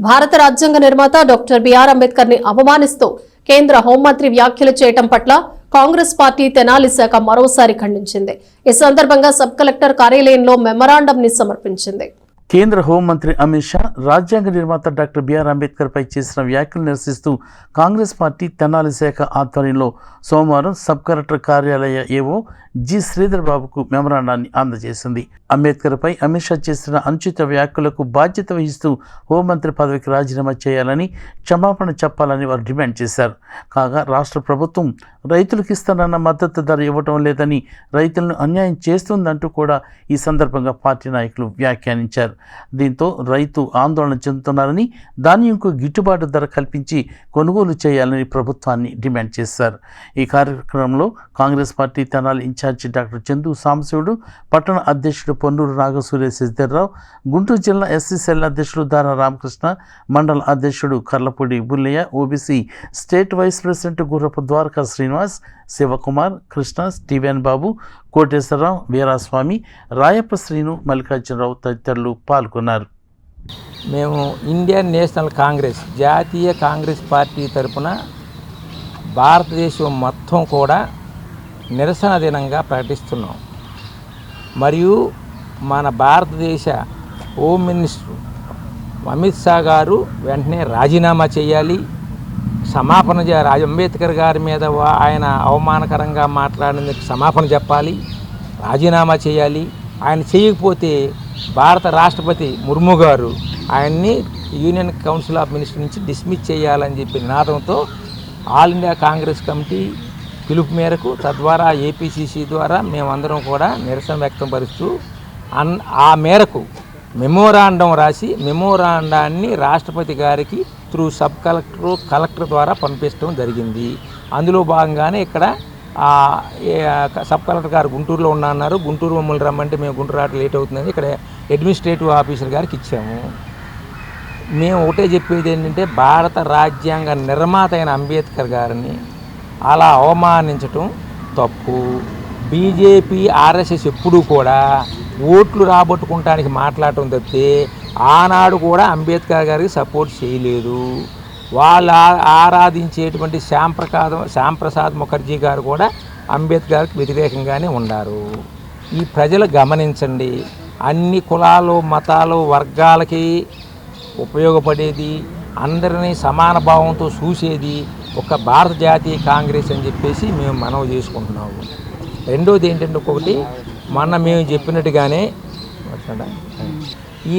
భారత రాజ్యాంగ నిర్మాత డాక్టర్ బిఆర్ అంబేద్కర్ ని అవమానిస్తూ కేంద్ర హోంమంత్రి వ్యాఖ్యలు చేయడం పట్ల కాంగ్రెస్ పార్టీ తెనాలి శాఖ మరోసారి ఖండించింది. ఈ సందర్భంగా సబ్ కలెక్టర్ కార్యాలయంలో మెమరాండం ని సమర్పించింది. కేంద్ర హోంమంత్రి అమిత్ షా రాజ్యాంగ నిర్మాత డాక్టర్ బిఆర్ అంబేద్కర్ పై చేసిన వ్యాఖ్యలు నిరసిస్తూ కాంగ్రెస్ పార్టీ తెనాలి శాఖ ఆధ్వర్యంలో సోమవారం సబ్ కలెక్టర్ కార్యాలయ ఏవో జి శ్రీధర్ బాబుకు మెమరాండాన్ని అందజేసింది. అంబేద్కర్ పై అమిత్ షా చేసిన అనుచిత వ్యాఖ్యలకు బాధ్యత వహిస్తూ హోంమంత్రి పదవికి రాజీనామా చేయాలని, క్షమాపణ చెప్పాలని వారు డిమాండ్ చేశారు. కాగా రాష్ట్ర ప్రభుత్వం రైతులకు ఇస్తానన్న మద్దతు ధర ఇవ్వటం లేదని, రైతులను అన్యాయం చేస్తుందంటూ కూడా ఈ సందర్భంగా పార్టీ నాయకులు వ్యాఖ్యానించారు. దీంతో రైతు ఆందోళన చెందుతున్నారని, ధాన్యంకు గిట్టుబాటు ధర కల్పించి కొనుగోలు చేయాలని ప్రభుత్వాన్ని డిమాండ్ చేశారు. ఈ కార్యక్రమంలో Congress party Tenali incharge doctor Chandu Sambasivudu, పట్టణ అధ్యక్షుడు పొన్నూరు నాగసూర్య శశిధర్రావు, గుంటూరు జిల్లా ఎస్సీ సెల్ అధ్యక్షుడు దారా రామకృష్ణ, మండల అధ్యక్షుడు Karlapudi Bullaiah, OBC state vice president Gurrapu Dwaraka Srinivas, Shivakumar, Krishna, Steven Babu, Koteswararao, Veeraswamy, Rayappa Srinu, Mallikarjunarao తదితరులు పాల్గొన్నారు. మేము ఇండియన్ నేషనల్ కాంగ్రెస్ జాతీయ కాంగ్రెస్ పార్టీ తరఫున భారతదేశం మొత్తం కూడా నిరసన దినంగా ప్రకటిస్తున్నాం. మరియు మన భారతదేశ హోమ్ మినిస్టర్ అమిత్ షా గారు వెంటనే రాజీనామా చేయాలి, క్షమాపణ అంబేద్కర్ గారి మీద ఆయన అవమానకరంగా మాట్లాడినందుకు క్షమాపణ చెప్పాలి, రాజీనామా చేయాలి. ఆయన చేయకపోతే భారత రాష్ట్రపతి ముర్ము గారు ఆయన్ని యూనియన్ కౌన్సిల్ ఆఫ్ మినిస్టర్ నుంచి డిస్మిస్ చేయాలని చెప్పి నినాదంతో ఆల్ ఇండియా కాంగ్రెస్ కమిటీ పిలుపు మేరకు, తద్వారా ఏపీసీసీ ద్వారా మేమందరం కూడా నిరసన వ్యక్తం పరుస్తూ ఆ మేరకు మెమోరాండం రాసి మెమోరాండాన్ని రాష్ట్రపతి గారికి త్రూ సబ్ కలెక్టర్ ద్వారా పంపించడం జరిగింది. అందులో భాగంగానే ఇక్కడ సబ్ కలెక్టర్ గారు గుంటూరులో ఉన్నారు. గుంటూరు మమ్మల్ని రమ్మంటే మేము గుంటూరు రావడం లేట్ అవుతుందని ఇక్కడ అడ్మినిస్ట్రేటివ్ ఆఫీసర్ గారికి ఇచ్చాము. మేము ఒకటే చెప్పేది ఏంటంటే, భారత రాజ్యాంగ నిర్మాత అయిన అంబేద్కర్ గారిని అలా అవమానించటం తప్పు. బీజేపీ, ఆర్ఎస్ఎస్ ఎప్పుడూ కూడా ఓట్లు రాబట్టుకుంటానికి మాట్లాడటం తప్పితే ఆనాడు కూడా అంబేద్కర్ గారికి సపోర్ట్ చేయలేదు. వాళ్ళు ఆరాధించేటువంటి శ్యాంప్రసాద్ ముఖర్జీ గారు కూడా అంబేద్కర్కి వ్యతిరేకంగానే ఉన్నారు. ఈ ప్రజలు గమనించండి, అన్ని కులాలు, మతాలు, వర్గాలకి ఉపయోగపడేది, అందరినీ సమాన భావంతో చూసేది ఒక భారత జాతీయ కాంగ్రెస్ అని చెప్పేసి మేము మనవి చేసుకుంటున్నాము. రెండోది ఏంటంటే, ఒకటి మేము చెప్పినట్టుగానే ఈ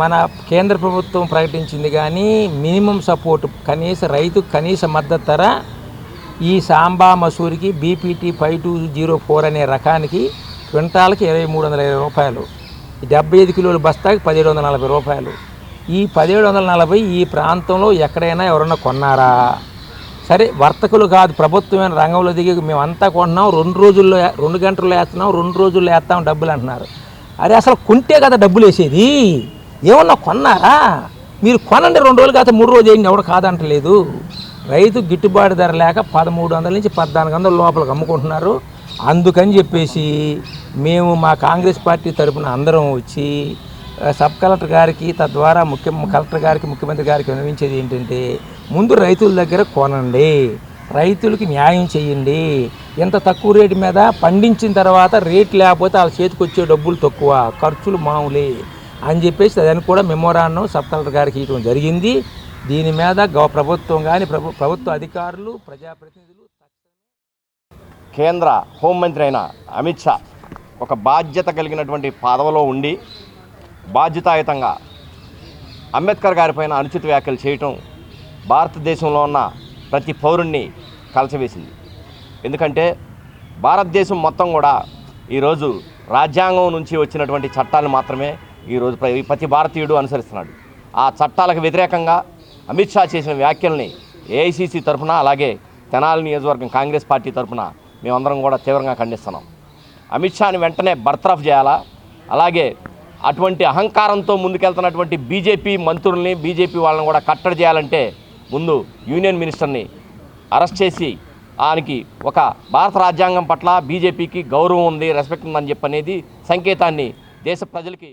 మన కేంద్ర ప్రభుత్వం ప్రకటించింది కానీ మినిమం సపోర్ట్ రైతు కనీస మద్దతు ధర ఈ సాంబా మసూరికి బీపీటీ 5204 అనే రకానికి క్వింటాల్కి 2320 రూపాయలు, 75 కిలోల బస్తాకి 1740 రూపాయలు. ఈ 1740 ఈ ప్రాంతంలో ఎక్కడైనా ఎవరన్నా కొన్నారా? సరే, వర్తకులు కాదు, ప్రభుత్వమైన రంగంలో దిగి మేమంతా కొంటున్నాం, 2 గంటల్లో వేస్తున్నాం, 2 రోజుల్లో వేస్తాం డబ్బులు అంటున్నారు. అరే, అసలు కొంటే కదా డబ్బులు వేసేది, ఏమన్నా కొన్నారా? మీరు కొనండి, 2 రోజులు కాదు 3 రోజులు వేయండి, ఎవడు కాదంటలేదు. రైతు గిట్టుబాటు ధర లేక 1300 నుంచి 1400 లోపలికి అమ్ముకుంటున్నారు. అందుకని చెప్పేసి మేము మా కాంగ్రెస్ పార్టీ తరఫున అందరం వచ్చి సబ్ కలెక్టర్ గారికి, తద్వారా కలెక్టర్ గారికి, ముఖ్యమంత్రి గారికి విన్నవించేది ఏంటంటే, ముందు రైతుల దగ్గర కొనండి, రైతులకి న్యాయం చేయండి. ఎంత తక్కువ రేటు మీద పండించిన తర్వాత రేట్ లేకపోతే వాళ్ళ చేతికి వచ్చే డబ్బులు తక్కువ, ఖర్చులు మామూలే అని చెప్పేసి దాన్ని కూడా మెమోరాండం సబ్ కలెక్టర్ గారికి ఇవ్వడం జరిగింది. దీని మీద ప్రభుత్వం కానీ ప్రభుత్వ అధికారులు, ప్రజాప్రతినిధులు, కేంద్ర హోంమంత్రి అయిన అమిత్ షా ఒక బాధ్యత కలిగినటువంటి పదవిలో ఉండి బాధ్యతాయుతంగా అంబేద్కర్ గారిపైన అనుచిత వ్యాఖ్యలు చేయటం భారతదేశంలో ఉన్న ప్రతి పౌరుణ్ణి కలచవేసింది. ఎందుకంటే భారతదేశం మొత్తం కూడా ఈరోజు రాజ్యాంగం నుంచి వచ్చినటువంటి చట్టాలు మాత్రమే ఈరోజు ప్రతి భారతీయుడు అనుసరిస్తున్నాడు. ఆ చట్టాలకు వ్యతిరేకంగా అమిత్ షా చేసిన వ్యాఖ్యల్ని ఏఐసీసీ తరఫున, అలాగే తెనాలి నియోజకవర్గం కాంగ్రెస్ పార్టీ తరఫున మేమందరం కూడా తీవ్రంగా ఖండిస్తున్నాం. అమిత్ షాని వెంటనే బర్తరఫ్ చేయాలా, అలాగే అటువంటి అహంకారంతో ముందుకెళ్తున్నటువంటి బీజేపీ మంత్రుల్ని, బీజేపీ వాళ్ళని కూడా కట్టడి చేయాలంటే ముందు యూనియన్ మినిస్టర్ని అరెస్ట్ చేసి ఆయనకి ఒక భారత రాజ్యాంగం పట్ల బీజేపీకి గౌరవం ఉంది, రెస్పెక్ట్ ఉందని చెప్పనేది సంకేతాన్ని దేశ ప్రజలకి